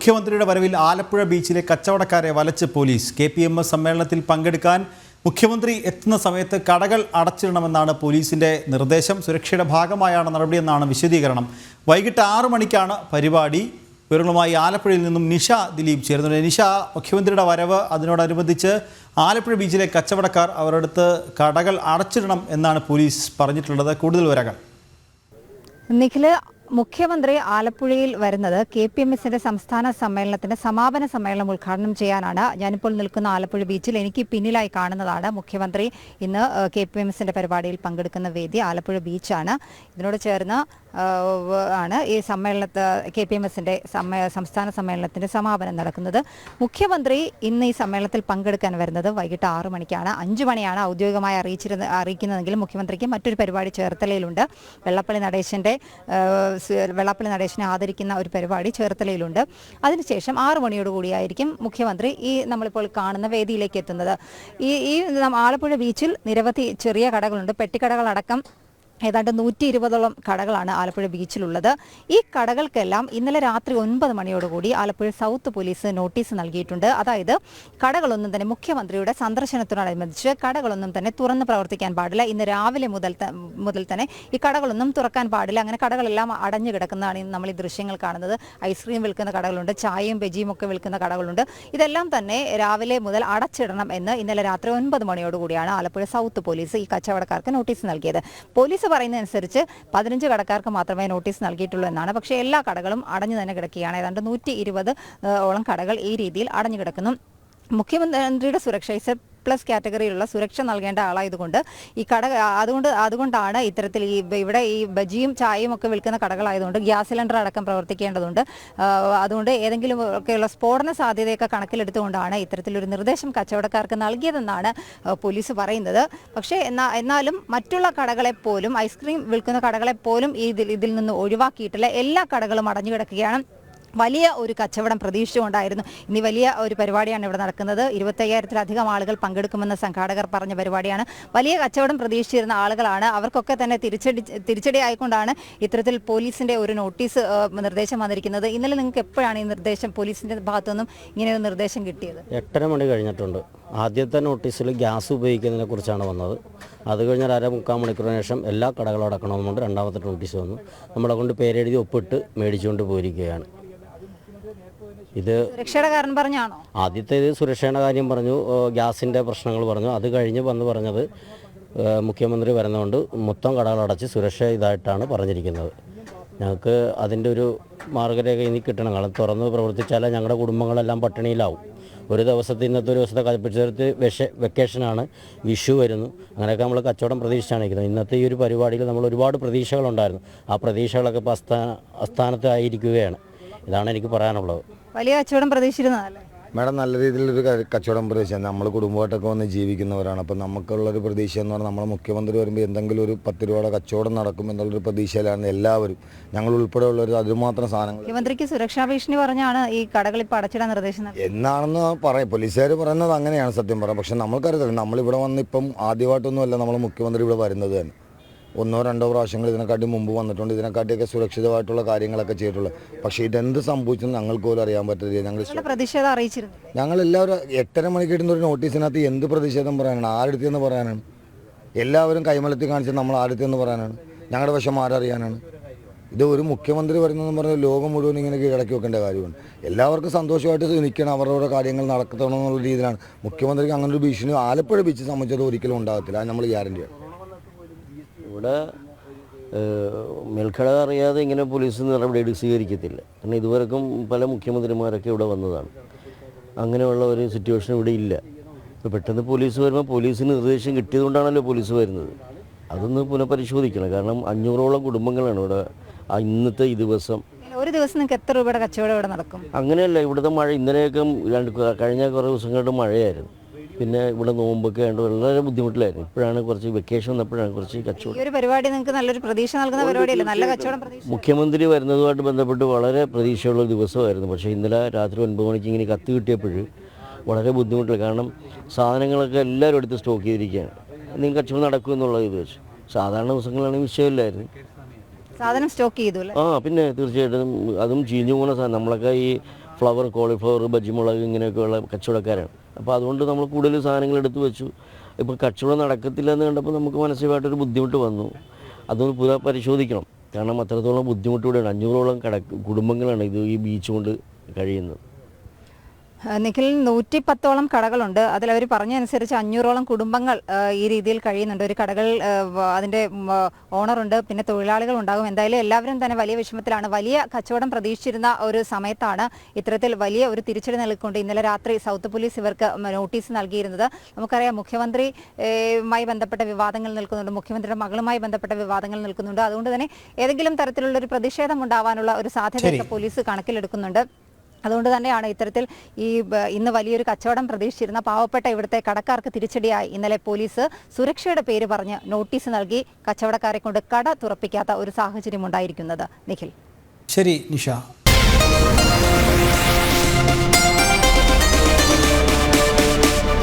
മുഖ്യമന്ത്രിയുടെ വരവിൽ ആലപ്പുഴ ബീച്ചിലെ കച്ചവടക്കാരെ വലച്ച് പോലീസ്. KPMS സമ്മേളനത്തിൽ പങ്കെടുക്കാൻ മുഖ്യമന്ത്രി എത്തുന്ന സമയത്ത് കടകൾ അടച്ചിടണമെന്നാണ് പോലീസിന്റെ നിർദ്ദേശം. സുരക്ഷയുടെ ഭാഗമായാണ് നടപടിയെന്നാണ് വിശദീകരണം. വൈകിട്ട് 6 മണിക്കാണ് പരിപാടി. വിവരങ്ങളുമായി ആലപ്പുഴയിൽ നിന്നും നിഷ ദിലീപ് ചേരുന്നുണ്ട്. നിഷ, മുഖ്യമന്ത്രിയുടെ വരവ്, അതിനോടനുബന്ധിച്ച് ആലപ്പുഴ ബീച്ചിലെ കച്ചവടക്കാർ അവരുടെ അടുത്ത് കടകൾ അടച്ചിടണം എന്നാണ് പോലീസ് പറഞ്ഞിട്ടുള്ളത്. കൂടുതൽ വിവരങ്ങൾ. നിഖിൽ, മുഖ്യമന്ത്രി ആലപ്പുഴയിൽ വരുന്നത് KPMSന്റെ സംസ്ഥാന സമ്മേളനത്തിന്റെ സമാപന സമ്മേളനം ഉദ്ഘാടനം ചെയ്യാനാണ്. ഞാനിപ്പോൾ നിൽക്കുന്ന ആലപ്പുഴ ബീച്ചിൽ എനിക്ക് പിന്നിലായി കാണുന്നതാണ് മുഖ്യമന്ത്രി ഇന്ന് KPMSന്റെ പരിപാടിയിൽ പങ്കെടുക്കുന്ന വേദി. ആലപ്പുഴ ബീച്ചാണ്. ഇതിനോട് ചേർന്ന് ആണ് ഈ KPMSന്റെ സംസ്ഥാന സമ്മേളനത്തിന്റെ സമാപനം നടക്കുന്നത്. മുഖ്യമന്ത്രി ഇന്ന് ഈ സമ്മേളനത്തിൽ പങ്കെടുക്കാൻ വരുന്നത് വൈകിട്ട് 6 മണിക്കാണ്. 5 മണിയാണ് ഔദ്യോഗികമായി അറിയിക്കുന്നതെങ്കിലും മുഖ്യമന്ത്രിക്ക് മറ്റൊരു പരിപാടി ചേർത്തലയിലുണ്ട്. വെള്ളാപ്പള്ളി നടേശനെ ആദരിക്കുന്ന ഒരു പരിപാടി ചേർത്തലയിലുണ്ട്. അതിനുശേഷം 6 മണിയോടുകൂടിയായിരിക്കും മുഖ്യമന്ത്രി ഈ നമ്മളിപ്പോൾ കാണുന്ന വേദിയിലേക്ക് എത്തുന്നത്. ഈ ആലപ്പുഴ ബീച്ചിൽ നിരവധി ചെറിയ കടകളുണ്ട്. പെട്ടിക്കടകളടക്കം ഏതാണ്ട് 120ഓളം കടകളാണ് ആലപ്പുഴ ബീച്ചിലുള്ളത്. ഈ കടകൾക്കെല്ലാം ഇന്നലെ രാത്രി 9 മണിയോടുകൂടി ആലപ്പുഴ സൗത്ത് പോലീസ് നോട്ടീസ് നൽകിയിട്ടുണ്ട്. അതായത് കടകളൊന്നും തന്നെ മുഖ്യമന്ത്രിയുടെ സന്ദർശനത്തോടനുബന്ധിച്ച് കടകളൊന്നും തന്നെ തുറന്ന് പ്രവർത്തിക്കാൻ പാടില്ല. ഇന്ന് രാവിലെ മുതൽ തന്നെ ഈ കടകളൊന്നും തുറക്കാൻ പാടില്ല. അങ്ങനെ കടകളെല്ലാം അടഞ്ഞു കിടക്കുന്നതാണ് നമ്മൾ ഈ ദൃശ്യങ്ങൾ കാണുന്നത്. ഐസ്ക്രീം വിൽക്കുന്ന കടകളുണ്ട്, ചായയും ബജിയും ഒക്കെ വിൽക്കുന്ന കടകളുണ്ട്. ഇതെല്ലാം തന്നെ രാവിലെ മുതൽ അടച്ചിടണം എന്ന് ഇന്നലെ രാത്രി 9 മണിയോടുകൂടിയാണ് ആലപ്പുഴ സൗത്ത് പോലീസ് ഈ കച്ചവടക്കാർക്ക് നോട്ടീസ് നൽകിയത്. പോലീസ് പറയുന്നതനുസരിച്ച് 15 കടക്കാർക്ക് മാത്രമേ നോട്ടീസ് നൽകിയിട്ടുള്ളൂ എന്നാണ്. പക്ഷേ എല്ലാ കടകളും അടഞ്ഞു തന്നെ കിടക്കുകയാണ്. ഏതാണ്ട് 120ഓളം കടകൾ ഈ രീതിയിൽ അടഞ്ഞു കിടക്കുന്നു. മുഖ്യമന്ത്രിയുടെ സുരക്ഷ പ്ലസ് കാറ്റഗറിയിലുള്ള സുരക്ഷ നൽകേണ്ട ആളായതുകൊണ്ട് ഈ അതുകൊണ്ടാണ് ഇത്തരത്തിൽ ഇവിടെ ഈ ബജിയും ചായയും ഒക്കെ വിൽക്കുന്ന കടകളായതുകൊണ്ട് ഗ്യാസ് സിലിണ്ടർ അടക്കം പ്രവർത്തിക്കേണ്ടതുണ്ട്. അതുകൊണ്ട് ഏതെങ്കിലും ഒക്കെയുള്ള സ്ഫോടന സാധ്യതയൊക്കെ കണക്കിലെടുത്തുകൊണ്ടാണ് ഇത്തരത്തിലൊരു നിർദ്ദേശം കച്ചവടക്കാർക്ക് നൽകിയതെന്നാണ് പോലീസ് പറയുന്നത്. പക്ഷേ എന്നാലും മറ്റുള്ള കടകളെപ്പോലും, ഐസ്ക്രീം വിൽക്കുന്ന കടകളെപ്പോലും ഇതിൽ നിന്ന് ഒഴിവാക്കിയിട്ടില്ല. എല്ലാ കടകളും അടഞ്ഞു കിടക്കുകയാണ്. വലിയ ഒരു കച്ചവടം പ്രതീക്ഷിച്ചുകൊണ്ടായിരുന്നു ഇനി വലിയ ഒരു പരിപാടിയാണ് ഇവിടെ നടക്കുന്നത്. 25,000-ലധികം ആളുകൾ പങ്കെടുക്കുമെന്ന് സംഘാടകർ പറഞ്ഞ പരിപാടിയാണ്. വലിയ കച്ചവടം പ്രതീക്ഷിച്ചിരുന്ന ആളുകളാണ്. അവർക്കൊക്കെ തന്നെ തിരിച്ചടി ആയിക്കൊണ്ടാണ് ഇത്തരത്തിൽ പോലീസിന്റെ ഒരു നിർദ്ദേശം വന്നിരിക്കുന്നത്. ഇന്നലെ നിങ്ങൾക്ക് എപ്പോഴാണ് ഈ നിർദ്ദേശം പോലീസിന്റെ ഭാഗത്തുനിന്നും ഇങ്ങനെ ഒരു നിർദ്ദേശം കിട്ടിയത്? 8:30 മണി കഴിഞ്ഞിട്ടുണ്ട്. ആദ്യത്തെ നോട്ടീസിൽ ഗ്യാസ് ഉപയോഗിക്കുന്നതിനെ കുറിച്ചാണ് വന്നത്. അത് കഴിഞ്ഞാൽ 3/4 മണിക്കൂറിന് ശേഷം എല്ലാ കടകളും അടക്കണമെന്നുണ്ട് രണ്ടാമത്തെ നോട്ടീസ് വന്നു. നമ്മളെ കൊണ്ട് പേരെഴുതി ഒപ്പിട്ട് മേടിച്ചുകൊണ്ട് പോയിരിക്കുകയാണ്. ഇത് സുരക്ഷയുടെ കാരണം പറഞ്ഞാണോ? ആദ്യത്തേത് സുരക്ഷയുടെ കാര്യം പറഞ്ഞു, ഗ്യാസിൻ്റെ പ്രശ്നങ്ങൾ പറഞ്ഞു. അത് കഴിഞ്ഞ് പറഞ്ഞത് മുഖ്യമന്ത്രി വരുന്നതുകൊണ്ട് മൊത്തം കടകളടച്ച് സുരക്ഷ ഇതായിട്ടാണ് പറഞ്ഞിരിക്കുന്നത്. ഞങ്ങൾക്ക് അതിൻ്റെ ഒരു മാർഗ്ഗരേഖ ഇനി കിട്ടണം. കാരണം തുറന്ന് പ്രവർത്തിച്ചാലേ ഞങ്ങളുടെ കുടുംബങ്ങളെല്ലാം പട്ടിണിയിലാവും. ഒരു ദിവസത്തെ ഇന്നത്തെ ഒരു ദിവസത്തെ കൽപ്പിച്ചെടുത്ത് വെക്കേഷനാണ്, വിഷു വരുന്നു. അങ്ങനെയൊക്കെ നമ്മൾ കച്ചവടം പ്രതീക്ഷിച്ചാണ് ഇരിക്കുന്നത്. ഇന്നത്തെ ഈ ഒരു പരിപാടിയിൽ നമ്മൾ ഒരുപാട് പ്രതീക്ഷകളുണ്ടായിരുന്നു. ആ പ്രതീക്ഷകളൊക്കെ ഇപ്പോൾ അസ്ഥാനത്തായിരിക്കുകയാണ്. ഇതാണ് എനിക്ക് പറയാനുള്ളത്. വലിയ കച്ചവടം പ്രതീക്ഷിച്ചിരുന്നതല്ലേ മാഡം? നല്ല രീതിയിലൊരു കച്ചവടം പ്രതീക്ഷ. നമ്മൾ കുടുംബമായിട്ടൊക്കെ വന്ന് ജീവിക്കുന്നവരാണ്. അപ്പം നമുക്കുള്ളൊരു പ്രതീക്ഷ എന്ന് പറഞ്ഞാൽ നമ്മളെ മുഖ്യമന്ത്രി വരുമ്പോൾ എന്തെങ്കിലും ഒരു 10 രൂപയുടെ കച്ചവടം നടക്കും എന്നുള്ളൊരു പ്രതീക്ഷയിലാണ് എല്ലാവരും, ഞങ്ങൾ ഉൾപ്പെടെയുള്ളവർ. അതുമാത്രം സാധനങ്ങൾ മുഖ്യമന്ത്രിക്ക് സുരക്ഷാ ഭീഷണി പറഞ്ഞാണ് ഈ കടകൾ ഇപ്പോൾ അടച്ചിടാൻ നിർദ്ദേശം എന്നാണെന്ന് പറയും പോലീസുകാർ പറയുന്നത്. അങ്ങനെയാണ് സത്യം പറയാം. പക്ഷെ നമ്മൾക്കറിയത്തില്ല, നമ്മളിവിടെ വന്ന് ഇപ്പം ആദ്യമായിട്ടൊന്നുമല്ല നമ്മൾ മുഖ്യമന്ത്രി ഇവിടെ വരുന്നത് തന്നെ. 1-2 പ്രാവശ്യങ്ങൾ ഇതിനെക്കാട്ടി മുമ്പ് വന്നിട്ടുണ്ട്. ഇതിനെക്കാട്ടിയൊക്കെ സുരക്ഷിതമായിട്ടുള്ള കാര്യങ്ങളൊക്കെ ചെയ്തിട്ടുള്ളത്. പക്ഷേ ഇതെന്ത് സംഭവിച്ചെന്ന് ഞങ്ങൾക്ക് പോലും അറിയാൻ പറ്റില്ല. പ്രതിഷേധം അറിയിച്ചിരുന്നു. ഞങ്ങളെല്ലാവരും 8:30 മണിക്ക് ഇടുന്ന ഒരു നോട്ടീസിനകത്ത് എന്ത് പ്രതിഷേധം പറയാനാണ്? ആരെടുത്തെന്ന് പറയാനാണ്? എല്ലാവരും കൈമലത്തി കാണിച്ചത് നമ്മൾ ആരെടുത്തെന്ന് പറയാനാണ്? ഞങ്ങളുടെ വശം ആരറിയാനാണ്? ഇത് ഒരു മുഖ്യമന്ത്രി വരുന്നതെന്ന് പറഞ്ഞാൽ ലോകം മുഴുവൻ ഇങ്ങനെ കീഴടക്കി വെക്കേണ്ട കാര്യമാണ്. എല്ലാവർക്കും സന്തോഷമായിട്ട് നിൽക്കണം, അവരുടെ കാര്യങ്ങൾ നടത്തണം എന്നുള്ള രീതിയിലാണ്. മുഖ്യമന്ത്രിക്ക് അങ്ങനെ ഒരു ഭീഷണി ആലപ്പുഴ ബീച്ച് സംബന്ധിച്ചത് ഒരിക്കലും ഉണ്ടാകത്തില്ല. അത് നമ്മൾ ഗ്യാരണ്ടിയാണ്. ഇവിടെ മേൽക്കട അറിയാതെ ഇങ്ങനെ പോലീസ് നടപടി സ്വീകരിക്കത്തില്ല. കാരണം ഇതുവരെക്കും പല മുഖ്യമന്ത്രിമാരൊക്കെ ഇവിടെ വന്നതാണ്. അങ്ങനെയുള്ള ഒരു സിറ്റുവേഷൻ ഇവിടെ ഇല്ല. ഇപ്പോൾ പെട്ടെന്ന് പോലീസ് വരുമ്പോൾ പോലീസിന് നിർദ്ദേശം കിട്ടിയതുകൊണ്ടാണല്ലോ പോലീസ് വരുന്നത്. അതൊന്ന് പുനഃപരിശോധിക്കണം. കാരണം 500ഓളം കുടുംബങ്ങളാണ് ഇവിടെ ഇന്നത്തെ ഈ ദിവസം. ഒരു ദിവസം നിങ്ങൾക്ക് എത്ര രൂപയുടെ കച്ചവടം ഇവിടെ നടക്കും? അങ്ങനെയല്ല, ഇവിടുത്തെ മഴ ഇന്നലെയൊക്കെ കഴിഞ്ഞ കുറേ ദിവസങ്ങളുടെ മഴയായിരുന്നു. പിന്നെ ഇവിടെ നോമ്പൊക്കെ ആയിട്ട് വളരെ ബുദ്ധിമുട്ടിലായിരുന്നു. ഇപ്പോഴാണ് കുറച്ച് വെക്കേഷൻ വന്നപ്പോഴാണ് കുറച്ച് കച്ചവടം. ഈ ഒരു പരിപാടി നിങ്ങൾക്ക് നല്ലൊരു പ്രതീക്ഷ നൽകുന്ന പരിപാടിയല്ലേ? നല്ല കച്ചവടം പ്രതീക്ഷ. മുഖ്യമന്ത്രി വരുന്നതുമായിട്ട് ബന്ധപ്പെട്ട് വളരെ പ്രതീക്ഷയുള്ള ദിവസമായിരുന്നു. പക്ഷേ ഇന്നലെ രാത്രി 9 മണിക്ക് ഇങ്ങനെ കത്ത് കിട്ടിയപ്പോൾ വളരെ ബുദ്ധിമുട്ടില്ല. കാരണം സാധനങ്ങളൊക്കെ എല്ലാവരും എടുത്ത് സ്റ്റോക്ക് ചെയ്തിരിക്കുകയാണ്. എന്തെങ്കിലും കച്ചവടം നടക്കുമെന്നുള്ളത് ഇത് വെച്ച്. സാധാരണ ദിവസങ്ങളാണെങ്കിൽ വിഷയമില്ലായിരുന്നു. സാധനം സ്റ്റോക്ക് ചെയ്തു. പിന്നെ തീർച്ചയായിട്ടും അതും ചീഞ്ഞു പോകുന്ന സാധനം. നമ്മളൊക്കെ ഈ ഫ്ലവർ, കോളിഫ്ലവർ, ബജിമുളക് ഇങ്ങനെയൊക്കെയുള്ള കച്ചവടക്കാരാണ്. അപ്പോൾ അതുകൊണ്ട് നമ്മൾ കൂടുതൽ സാധനങ്ങൾ എടുത്തു വെച്ചു. ഇപ്പോൾ കച്ചവടം നടക്കത്തില്ല എന്ന് കണ്ടപ്പോൾ നമുക്ക് മാനസികമായിട്ടൊരു ബുദ്ധിമുട്ട് വന്നു. അതൊന്ന് പുനഃപരിശോധിക്കണം. കാരണം അത്രത്തോളം ബുദ്ധിമുട്ടൂടെയാണ്. 500ഓളം കുടുംബങ്ങളാണ് ഈ ബീച്ച് കൊണ്ട് കഴിയുന്നത്. നിഖിൽ, 110ഓളം കടകളുണ്ട്. അതിലവർ പറഞ്ഞതനുസരിച്ച് 500ഓളം കുടുംബങ്ങൾ ഈ രീതിയിൽ കഴിയുന്നുണ്ട്. ഒരു കടകൾ അതിൻ്റെ ഓണറുണ്ട്, പിന്നെ തൊഴിലാളികൾ ഉണ്ടാകും. എന്തായാലും എല്ലാവരും തന്നെ വലിയ വിഷമത്തിലാണ്. വലിയ കച്ചവടം പ്രതീക്ഷിച്ചിരുന്ന ഒരു സമയത്താണ് ഇത്തരത്തിൽ വലിയ ഒരു തിരിച്ചടി നൽകിക്കൊണ്ട് ഇന്നലെ രാത്രി സൗത്ത് പോലീസ് ഇവർക്ക് നോട്ടീസ് നൽകിയിരുന്നത്. നമുക്കറിയാം, മുഖ്യമന്ത്രിയുമായി ബന്ധപ്പെട്ട വിവാദങ്ങൾ നിൽക്കുന്നുണ്ട്, മുഖ്യമന്ത്രിയുടെ മകളുമായി ബന്ധപ്പെട്ട വിവാദങ്ങൾ നിൽക്കുന്നുണ്ട്. അതുകൊണ്ട് തന്നെ ഏതെങ്കിലും തരത്തിലുള്ള ഒരു പ്രതിഷേധം ഉണ്ടാവാനുള്ള ഒരു സാധ്യതയൊക്കെ പോലീസ് കണക്കിലെടുക്കുന്നുണ്ട്. അതുകൊണ്ട് തന്നെയാണ് ഇത്തരത്തിൽ ഇന്ന് വലിയൊരു കച്ചവടം പ്രതീക്ഷിച്ചിരുന്ന പാവപ്പെട്ട ഇവിടുത്തെ കടക്കാർക്ക് തിരിച്ചടിയായി ഇന്നലെ പോലീസ് സുരക്ഷയുടെ പേര് പറഞ്ഞ് നോട്ടീസ് നൽകി കച്ചവടക്കാരെ കൊണ്ട് കട തുറപ്പിക്കാത്ത ഒരു സാഹചര്യം ഉണ്ടായിരിക്കുന്നത്. നിഖിൽ. ശരി നിഷ.